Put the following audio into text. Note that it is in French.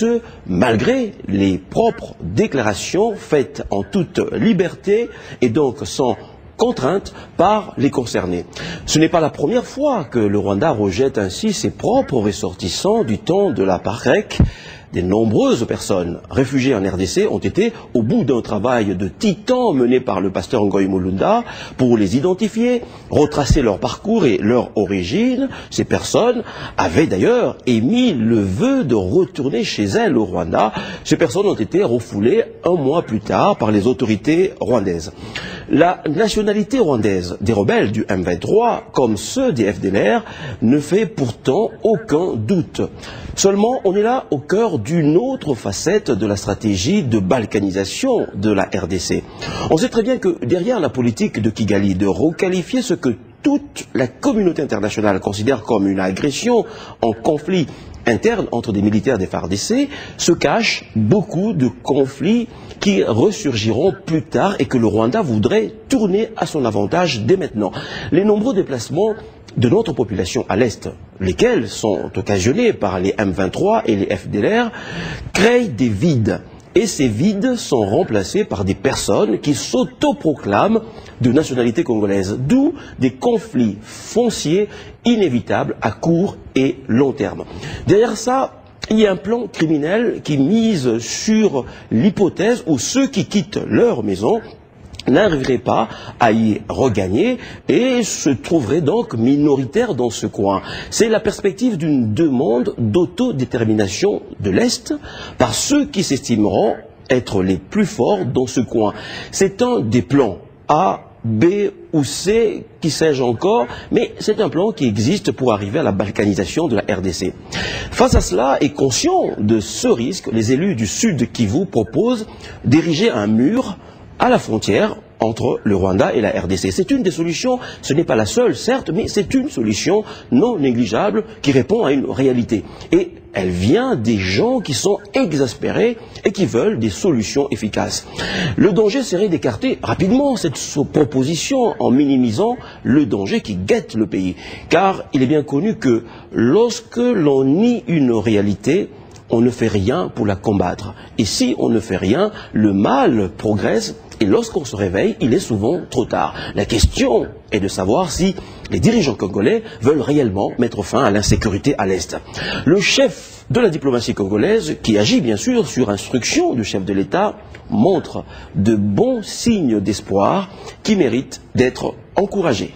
ce, malgré les propres déclarations faites en toute liberté et donc sans contrainte par les concernés. Ce n'est pas la première fois que le Rwanda rejette ainsi ses propres ressortissants du temps de l'apartheid. De nombreuses personnes réfugiées en RDC ont été, au bout d'un travail de titan mené par le pasteur Ngoï Mulunda, pour les identifier, retracer leur parcours et leur origine. Ces personnes avaient d'ailleurs émis le vœu de retourner chez elles au Rwanda. Ces personnes ont été refoulées un mois plus tard par les autorités rwandaises. La nationalité rwandaise des rebelles du M23, comme ceux des FDLR, ne fait pourtant aucun doute. Seulement, on est là au cœur d'une autre facette de la stratégie de balkanisation de la RDC. On sait très bien que derrière la politique de Kigali de requalifier ce que toute la communauté internationale considère comme une agression en conflit interne entre des militaires des FARDC, se cachent beaucoup de conflits qui ressurgiront plus tard et que le Rwanda voudrait tourner à son avantage dès maintenant. Les nombreux déplacements de notre population à l'Est, lesquels sont occasionnés par les M23 et les FDLR, créent des vides. Et ces vides sont remplacés par des personnes qui s'autoproclament de nationalité congolaise, d'où des conflits fonciers inévitables à court et long terme. Derrière ça, il y a un plan criminel qui mise sur l'hypothèse où ceux qui quittent leur maison n'arriveraient pas à y regagner et se trouveraient donc minoritaires dans ce coin. C'est la perspective d'une demande d'autodétermination de l'Est par ceux qui s'estimeront être les plus forts dans ce coin. C'est un des plans A, B ou C, qui sais-je encore, mais c'est un plan qui existe pour arriver à la balkanisation de la RDC. Face à cela, et conscients de ce risque, les élus du sud Kivu proposent d'ériger un mur à la frontière entre le Rwanda et la RDC. C'est une des solutions, ce n'est pas la seule certes, mais c'est une solution non négligeable qui répond à une réalité. Et elle vient des gens qui sont exaspérés et qui veulent des solutions efficaces. Le danger serait d'écarter rapidement cette proposition en minimisant le danger qui guette le pays. Car il est bien connu que lorsque l'on nie une réalité, on ne fait rien pour la combattre. Et si on ne fait rien, le mal progresse et lorsqu'on se réveille, il est souvent trop tard. La question est de savoir si les dirigeants congolais veulent réellement mettre fin à l'insécurité à l'Est. Le chef de la diplomatie congolaise, qui agit bien sûr sur instruction du chef de l'État, montre de bons signes d'espoir qui méritent d'être encouragés.